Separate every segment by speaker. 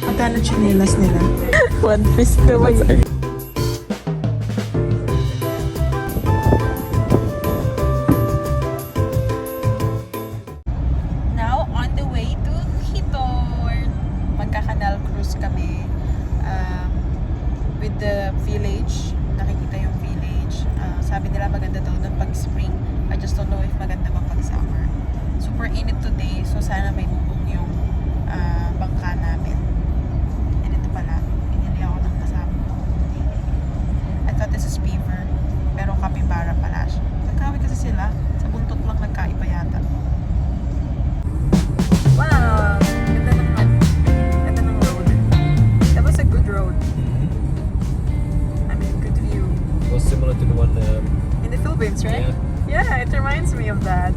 Speaker 1: Magkano chinelas nila? One piece naman. Now, on the way to Hitor. Magka-canal cruise kami with the village. Nakikita yung village. Sabi nila maganda daw doon pag spring. I just don't know if maganda ba pag summer. Super init today, so sana may bubong yung bangka namin. And ito pala, pinili ako ng kasama ko. I thought this is beaver, pero capybara pala siya. Nagkawi kasi sila, sa buntot lang nagkaiba yata. Wow! Ganda ng road. That was a good road. I mean, good view.
Speaker 2: It was similar to the one
Speaker 1: In the Philippines, right? Yeah, it reminds me of that.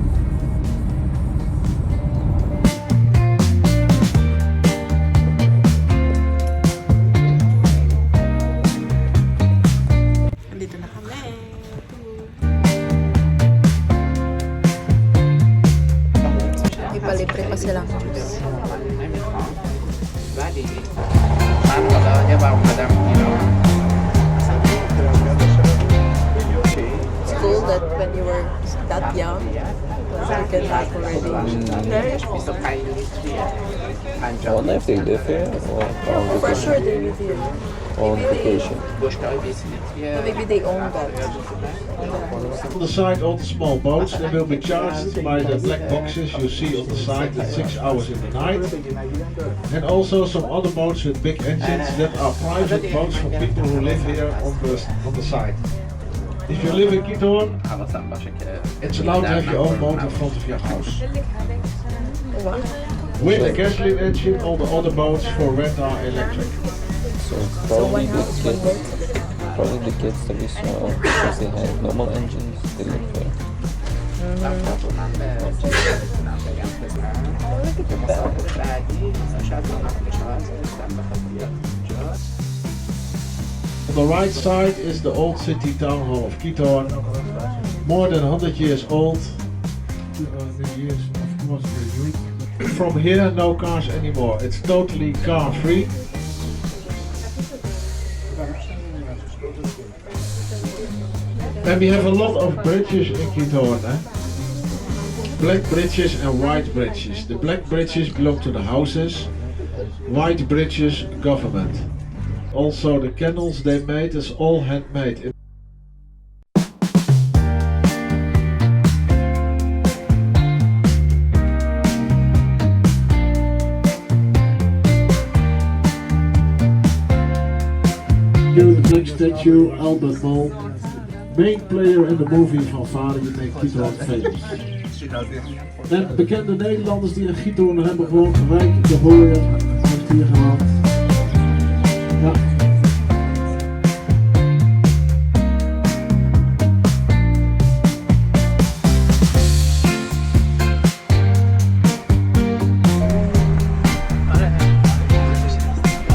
Speaker 1: Andito na kami. Ipalibre pa silang juice. It's cool that when you were that young, you can laugh already.
Speaker 2: I wonder if they live here or on
Speaker 1: For
Speaker 2: vacation.
Speaker 1: sure they live here.
Speaker 2: On vacation.
Speaker 1: Or maybe they own that.
Speaker 3: On the side, all the small boats, they will be charged by the black boxes you see on the side at 6 hours in the night. And also some other boats with big engines that are private boats for people who live here on the side. If you live in Kiton, it's allowed to have your own boat in front of your house. With a gasoline engine, all the other boats for rent are electric.
Speaker 2: So probably the kids that we saw, because they had normal engines, they live here.
Speaker 3: On the right side is the old city town hall of Kiton, more than 100 years old. From here, no cars anymore. It's totally car free. And we have a lot of bridges in Kiton. Black bridges and white bridges. The black bridges belong to the houses, white bridges government. Also the canals they made is all handmade. The big statue, Albert Mol, main player in the movie van Vader, die maakt Giethoorn famous. En bekende Nederlanders die in Giethoorn hebben gewoond, Rijk de Hooyer heeft hier gewoond. Ja.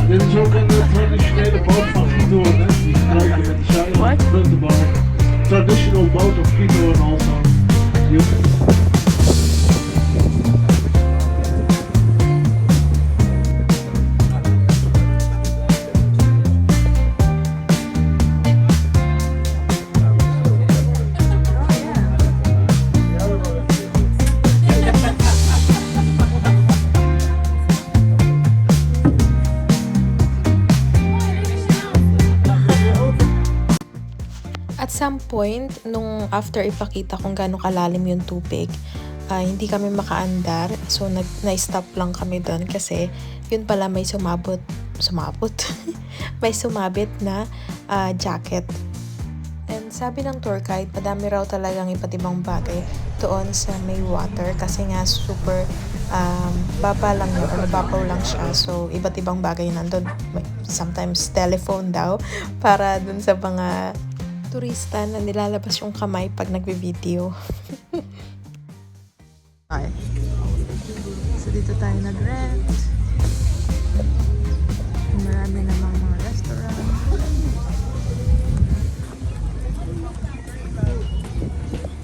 Speaker 3: Dit is ook een traditionele boot van Giethoorn, hè? Die gebruiken met de zeilen, puntenboot. Traditional boat of Giethoorn also.
Speaker 4: At some point, nung after ipakita kung gaano kalalim yung tubig, hindi kami makaandar. So, na-stop lang kami doon kasi yun pala may may sumabit na jacket. And sabi ng tour guide, madami raw talagang iba't ibang bagay doon sa may water kasi nga super baba lang yun, mababaw lang siya. So, iba't ibang bagay nandun. Sometimes telephone daw para dun sa mga turista na nilalabas yung kamay pag nagbe-video.
Speaker 1: So dito tayo nag-rent. Marami namang mga restaurant.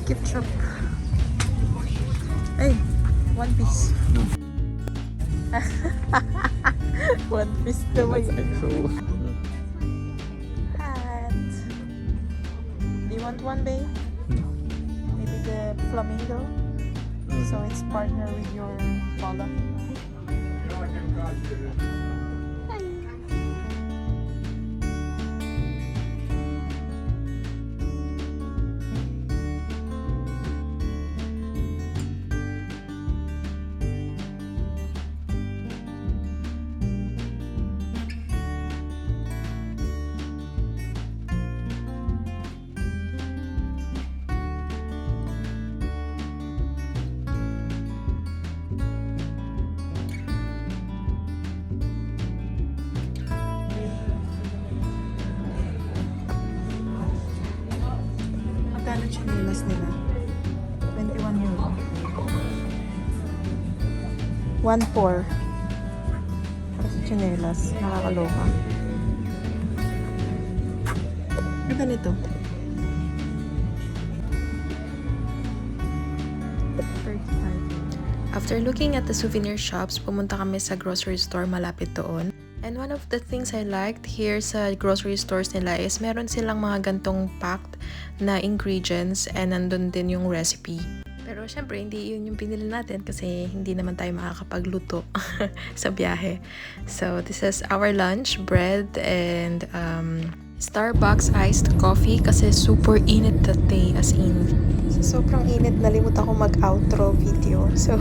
Speaker 1: Gift shop. Ay, One Piece. One piece na
Speaker 2: That's actual.
Speaker 1: hat. Do you want one, babe? Maybe the flamingo? So it's partner with your polo. Magkano chinelas nila? 21 euro. 1.4. Kasi chinelas. Nakakaloka. Ganda nito. 35.
Speaker 4: After looking at the souvenir shops, pumunta kami sa grocery store malapit doon. And one of the things I liked here sa grocery stores nila is meron silang mga gantong packed na ingredients and nandun din yung recipe. Pero syempre, hindi yun yung pinili natin kasi hindi naman tayo makakapagluto sa biyahe. So, this is our lunch, bread and Starbucks iced coffee kasi super init that day, as in. So, sobrang init, nalimutan ko mag-outro video. So,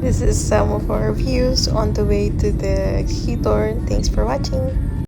Speaker 4: this is some of our views on the way to the ski tour. Thanks for watching!